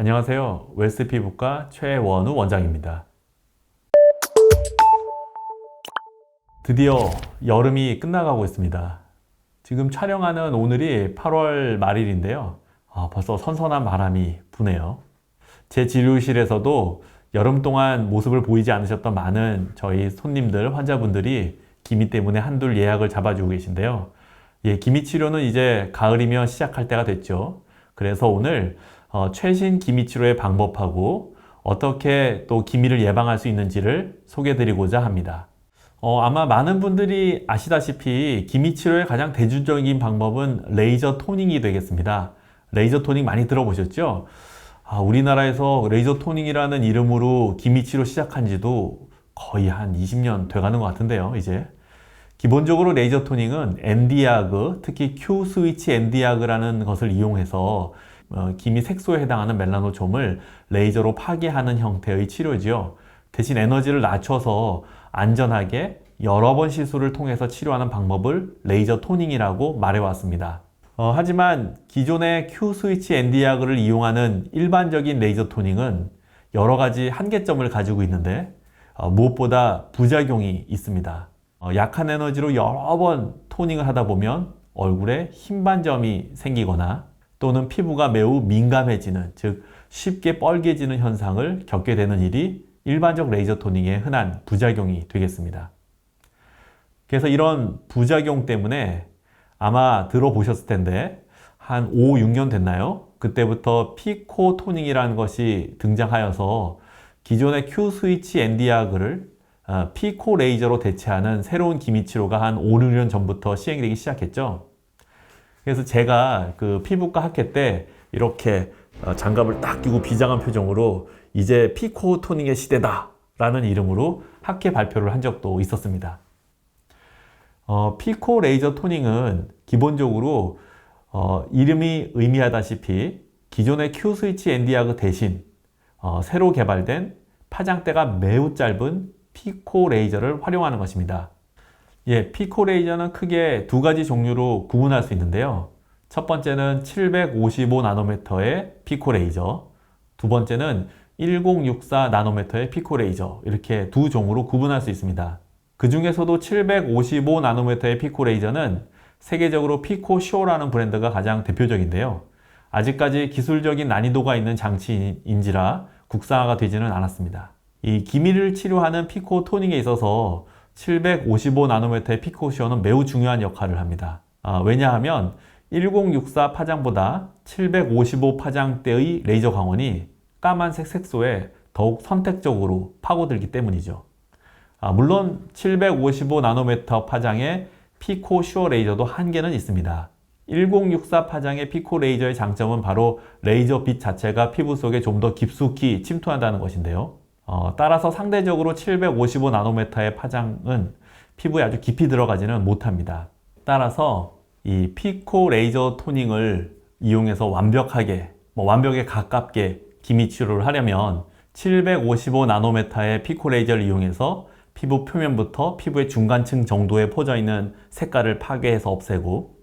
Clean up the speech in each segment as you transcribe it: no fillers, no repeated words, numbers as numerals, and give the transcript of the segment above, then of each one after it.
안녕하세요. 웰스 피부과 최원우 원장입니다. 드디어 여름이 끝나가고 있습니다. 지금 촬영하는 오늘이 8월 말일인데요. 벌써 선선한 바람이 부네요. 제 진료실에서도 여름 동안 모습을 보이지 않으셨던 많은 저희 손님들, 환자분들이 기미 때문에 한둘 예약을 잡아주고 계신데요. 기미 치료는 이제 가을이면 시작할 때가 됐죠. 그래서 오늘 최신 기미 치료의 방법하고 어떻게 또 기미를 예방할 수 있는지를 소개해 드리고자 합니다. 아마 많은 분들이 아시다시피 기미 치료의 가장 대중적인 방법은 레이저 토닝이 되겠습니다. 레이저 토닝 많이 들어보셨죠? 우리나라에서 레이저 토닝이라는 이름으로 기미 치료 시작한 지도 거의 한 20년 돼가는 것 같은데요, 이제. 기본적으로 레이저 토닝은 엔디아그, 특히 Q 스위치 엔디아그라는 것을 이용해서 기미 색소에 해당하는 멜라노좀을 레이저로 파괴하는 형태의 치료지요. 대신 에너지를 낮춰서 안전하게 여러 번 시술을 통해서 치료하는 방법을 레이저 토닝이라고 말해왔습니다. 하지만 기존의 Q 스위치 엔디아그를 이용하는 일반적인 레이저 토닝은 여러 가지 한계점을 가지고 있는데 무엇보다 부작용이 있습니다. 약한 에너지로 여러 번 토닝을 하다 보면 얼굴에 흰 반점이 생기거나 또는 피부가 매우 민감해지는, 즉 쉽게 뻘개지는 현상을 겪게 되는 일이 일반적 레이저 토닝의 흔한 부작용이 되겠습니다. 그래서 이런 부작용 때문에 아마 들어보셨을 텐데 한 5, 6년 됐나요? 그때부터 피코 토닝이라는 것이 등장하여서 기존의 Q 스위치 엔디아그를 피코 레이저로 대체하는 새로운 기미 치료가 한 5, 6년 전부터 시행되기 시작했죠. 그래서 제가 그 피부과 학회 때 이렇게 장갑을 딱 끼고 비장한 표정으로 이제 피코 토닝의 시대다 라는 이름으로 학회 발표를 한 적도 있었습니다. 피코 레이저 토닝은 기본적으로 이름이 의미하다시피 기존의 Q 스위치 엔디아그 대신 새로 개발된 파장대가 매우 짧은 피코 레이저를 활용하는 것입니다. 피코 레이저는 크게 두 가지 종류로 구분할 수 있는데요. 첫 번째는 755 나노미터의 피코 레이저, 두 번째는 1064 나노미터의 피코 레이저, 이렇게 두 종으로 구분할 수 있습니다. 그 중에서도 755 나노미터의 피코 레이저는 세계적으로 피코쇼라는 브랜드가 가장 대표적인데요. 아직까지 기술적인 난이도가 있는 장치인지라 국산화가 되지는 않았습니다. 이 기미를 치료하는 피코 토닝에 있어서 755 나노미터의 피코쇼는 매우 중요한 역할을 합니다. 왜냐하면 1064 파장보다 755 파장대의 레이저 광원이 까만색 색소에 더욱 선택적으로 파고들기 때문이죠. 물론 755 나노미터 파장의 피코쇼 레이저도 한계는 있습니다. 1064 파장의 피코 레이저의 장점은 바로 레이저 빛 자체가 피부 속에 좀 더 깊숙이 침투한다는 것인데요. 따라서 상대적으로 755 나노미터의 파장은 피부에 아주 깊이 들어가지는 못합니다. 따라서 이 피코 레이저 토닝을 이용해서 완벽에 가깝게 기미 치료를 하려면 755 나노미터의 피코 레이저를 이용해서 피부 표면부터 피부의 중간층 정도에 퍼져 있는 색깔을 파괴해서 없애고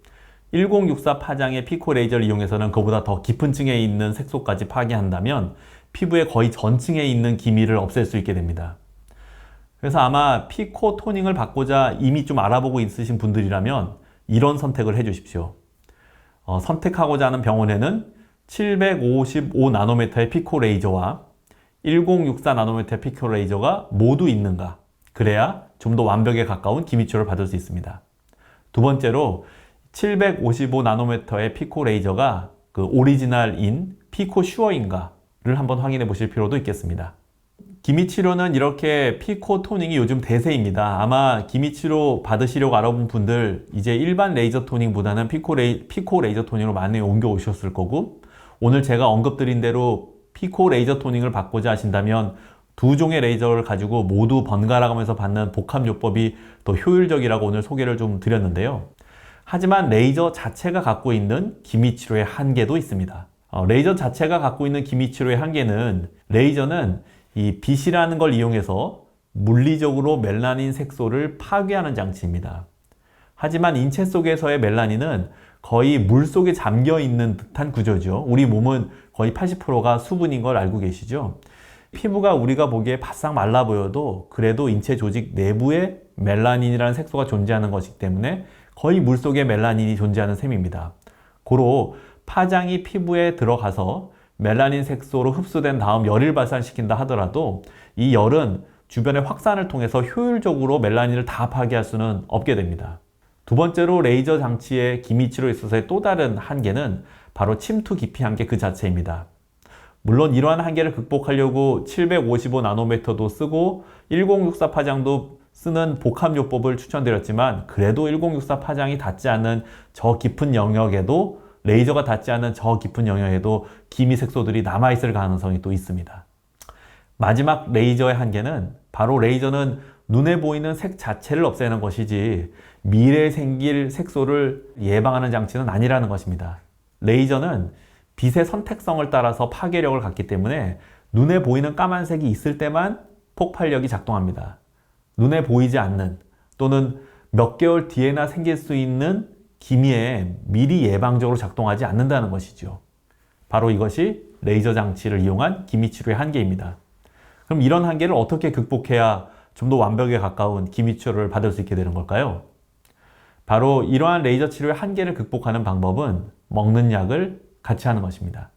1064 파장의 피코 레이저를 이용해서는 그보다 더 깊은 층에 있는 색소까지 파괴한다면 피부의 거의 전층에 있는 기미를 없앨 수 있게 됩니다. 그래서 아마 피코 토닝을 받고자 이미 좀 알아보고 있으신 분들이라면 이런 선택을 해 주십시오. 선택하고자 하는 병원에는 755 나노미터의 피코 레이저와 1064 나노미터의 피코 레이저가 모두 있는가? 그래야 좀 더 완벽에 가까운 기미 치료를 받을 수 있습니다. 두 번째로 755 나노미터의 피코 레이저가 그 오리지널인 피코 슈어인가를 한번 확인해 보실 필요도 있겠습니다. 기미 치료는 이렇게 피코 토닝이 요즘 대세입니다. 아마 기미 치료 받으시려고 알아본 분들 이제 일반 레이저 토닝보다는 피코 레이저 토닝으로 많이 옮겨 오셨을 거고, 오늘 제가 언급드린 대로 피코 레이저 토닝을 받고자 하신다면 두 종의 레이저를 가지고 모두 번갈아 가면서 받는 복합요법이 더 효율적이라고 오늘 소개를 좀 드렸는데요. 하지만 레이저 자체가 갖고 있는 기미 치료의 한계도 있습니다. 레이저 자체가 갖고 있는 기미 치료의 한계는, 레이저는 이 빛이라는 걸 이용해서 물리적으로 멜라닌 색소를 파괴하는 장치입니다. 하지만 인체 속에서의 멜라닌은 거의 물 속에 잠겨 있는 듯한 구조죠. 우리 몸은 거의 80%가 수분인 걸 알고 계시죠? 피부가 우리가 보기에 바싹 말라 보여도 그래도 인체 조직 내부에 멜라닌이라는 색소가 존재하는 것이기 때문에 거의 물 속에 멜라닌이 존재하는 셈입니다. 고로 파장이 피부에 들어가서 멜라닌 색소로 흡수된 다음 열을 발산시킨다 하더라도 이 열은 주변의 확산을 통해서 효율적으로 멜라닌을 다 파괴할 수는 없게 됩니다. 두 번째로 레이저 장치의 기미치로 있어서의 또 다른 한계는 바로 침투 깊이 한계 그 자체입니다. 물론 이러한 한계를 극복하려고 755나노미터도 쓰고 1064 파장도 쓰는 복합요법을 추천드렸지만 그래도 1064 파장이 닿지 않는 저 깊은 영역에도 레이저가 닿지 않는 저 깊은 영역에도 기미 색소들이 남아있을 가능성이 또 있습니다. 마지막 레이저의 한계는 바로 레이저는 눈에 보이는 색 자체를 없애는 것이지 미래에 생길 색소를 예방하는 장치는 아니라는 것입니다. 레이저는 빛의 선택성을 따라서 파괴력을 갖기 때문에 눈에 보이는 까만색이 있을 때만 폭발력이 작동합니다. 눈에 보이지 않는 또는 몇 개월 뒤에나 생길 수 있는 기미에 미리 예방적으로 작동하지 않는다는 것이죠. 바로 이것이 레이저 장치를 이용한 기미 치료의 한계입니다. 그럼 이런 한계를 어떻게 극복해야 좀 더 완벽에 가까운 기미 치료를 받을 수 있게 되는 걸까요? 바로 이러한 레이저 치료의 한계를 극복하는 방법은 먹는 약을 같이 하는 것입니다.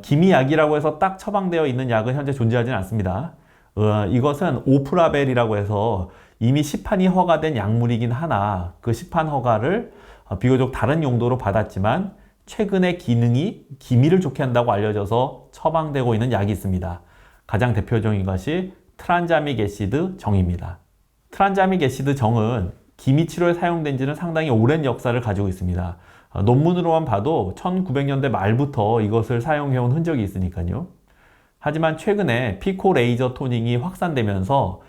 기미약이라고 해서 딱 처방되어 있는 약은 현재 존재하지는 않습니다. 이것은 오프라벨이라고 해서 이미 시판이 허가된 약물이긴 하나 그 시판 허가를 비교적 다른 용도로 받았지만 최근에 기능이 기미를 좋게 한다고 알려져서 처방되고 있는 약이 있습니다. 가장 대표적인 것이 트란자믹 애시드 정입니다. 트란자믹 애시드 정은 기미 치료에 사용된 지는 상당히 오랜 역사를 가지고 있습니다. 논문으로만 봐도 1900년대 말부터 이것을 사용해온 흔적이 있으니까요. 하지만 최근에 피코 레이저 토닝이 확산되면서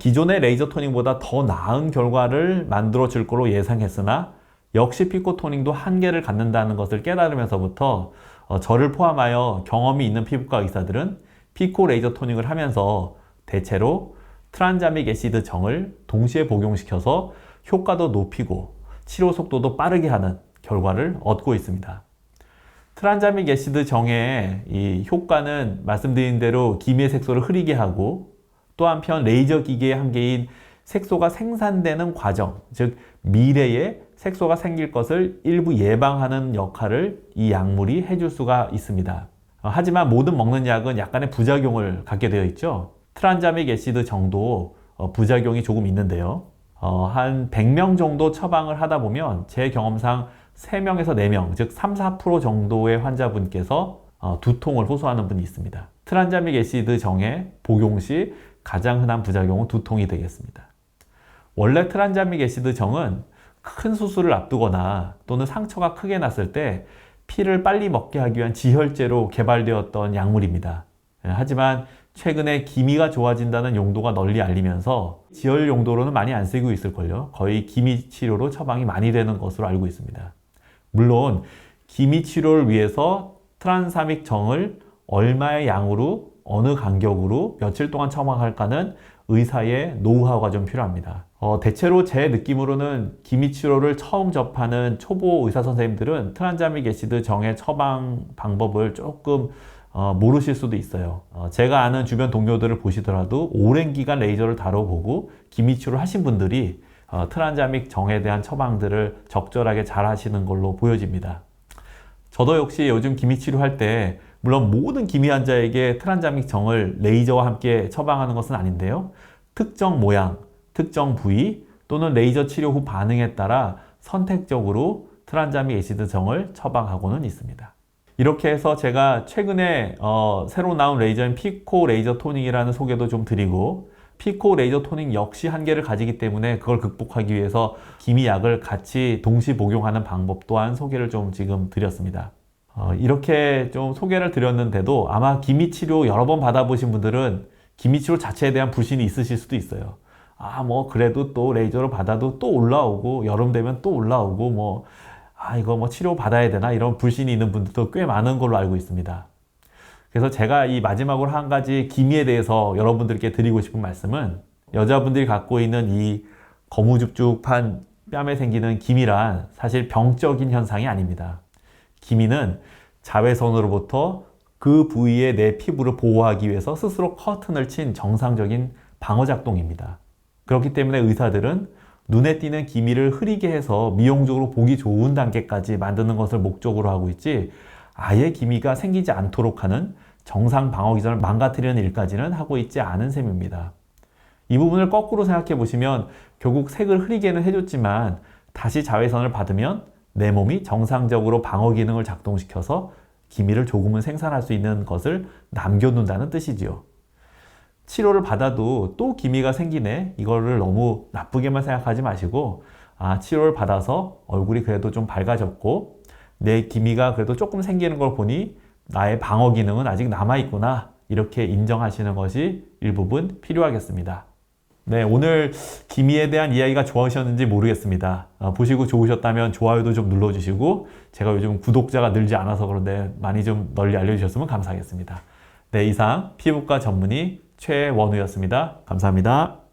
기존의 레이저 토닝보다 더 나은 결과를 만들어 줄 거로 예상했으나 역시 피코 토닝도 한계를 갖는다는 것을 깨달으면서부터 저를 포함하여 경험이 있는 피부과 의사들은 피코 레이저 토닝을 하면서 대체로 트란자믹 애시드 정을 동시에 복용시켜서 효과도 높이고 치료 속도도 빠르게 하는 결과를 얻고 있습니다. 트란자믹 애시드 정의 이 효과는 말씀드린 대로 기미의 색소를 흐리게 하고 또 한편 레이저 기계의 한계인 색소가 생산되는 과정, 즉 미래에 색소가 생길 것을 일부 예방하는 역할을 이 약물이 해줄 수가 있습니다. 하지만 모든 먹는 약은 약간의 부작용을 갖게 되어 있죠. 트란자믹 애시드 정도 부작용이 조금 있는데요. 한 100명 정도 처방을 하다 보면 제 경험상 3명에서 4명, 즉 3-4% 정도의 환자분께서 두통을 호소하는 분이 있습니다. 트란자믹 애시드 정의 복용 시 가장 흔한 부작용은 두통이 되겠습니다. 원래 트란자믹 애시드 정은 큰 수술을 앞두거나 또는 상처가 크게 났을 때 피를 빨리 먹게 하기 위한 지혈제로 개발되었던 약물입니다. 하지만 최근에 기미가 좋아진다는 용도가 널리 알리면서 지혈 용도로는 많이 안 쓰이고 있을걸요. 거의 기미 치료로 처방이 많이 되는 것으로 알고 있습니다. 물론 기미 치료를 위해서 트란사믹 정을 얼마의 양으로 어느 간격으로 며칠 동안 처방할까는 의사의 노하우가 좀 필요합니다. 대체로 제 느낌으로는 기미 치료를 처음 접하는 초보 의사 선생님들은 트란자믹 애시드 정의 처방 방법을 조금 모르실 수도 있어요. 제가 아는 주변 동료들을 보시더라도 오랜 기간 레이저를 다뤄보고 기미 치료를 하신 분들이 트란자믹 정에 대한 처방들을 적절하게 잘 하시는 걸로 보여집니다. 저도 역시 요즘 기미 치료할 때 물론 모든 기미 환자에게 트란자믹 정을 레이저와 함께 처방하는 것은 아닌데요. 특정 모양, 특정 부위 또는 레이저 치료 후 반응에 따라 선택적으로 트란자믹 애시드 정을 처방하고는 있습니다. 이렇게 해서 제가 최근에 새로 나온 레이저인 피코 레이저 토닝이라는 소개도 좀 드리고 피코 레이저 토닝 역시 한계를 가지기 때문에 그걸 극복하기 위해서 기미약을 같이 동시 복용하는 방법 또한 소개를 좀 지금 드렸습니다. 이렇게 좀 소개를 드렸는데도 아마 기미 치료 여러 번 받아보신 분들은 기미 치료 자체에 대한 불신이 있으실 수도 있어요. 그래도 또 레이저를 받아도 또 올라오고 여름 되면 또 올라오고 이거 치료 받아야 되나 이런 불신이 있는 분들도 꽤 많은 걸로 알고 있습니다. 그래서 제가 이 마지막으로 한 가지 기미에 대해서 여러분들께 드리고 싶은 말씀은 여자분들이 갖고 있는 이 거무죽죽한 뺨에 생기는 기미란 사실 병적인 현상이 아닙니다. 기미는 자외선으로부터 그 부위의 내 피부를 보호하기 위해서 스스로 커튼을 친 정상적인 방어작동입니다. 그렇기 때문에 의사들은 눈에 띄는 기미를 흐리게 해서 미용적으로 보기 좋은 단계까지 만드는 것을 목적으로 하고 있지, 아예 기미가 생기지 않도록 하는 정상 방어 기전을 망가뜨리는 일까지는 하고 있지 않은 셈입니다. 이 부분을 거꾸로 생각해 보시면 결국 색을 흐리게는 해줬지만 다시 자외선을 받으면 내 몸이 정상적으로 방어 기능을 작동시켜서 기미를 조금은 생산할 수 있는 것을 남겨둔다는 뜻이지요. 치료를 받아도 또 기미가 생기네, 이거를 너무 나쁘게만 생각하지 마시고, 치료를 받아서 얼굴이 그래도 좀 밝아졌고 내 기미가 그래도 조금 생기는 걸 보니 나의 방어 기능은 아직 남아있구나, 이렇게 인정하시는 것이 일부분 필요하겠습니다. 네, 오늘 기미에 대한 이야기가 좋으셨는지 모르겠습니다. 보시고 좋으셨다면 좋아요도 좀 눌러주시고, 제가 요즘 구독자가 늘지 않아서 그런데 많이 좀 널리 알려주셨으면 감사하겠습니다. 네, 이상 피부과 전문의 최원우였습니다. 감사합니다.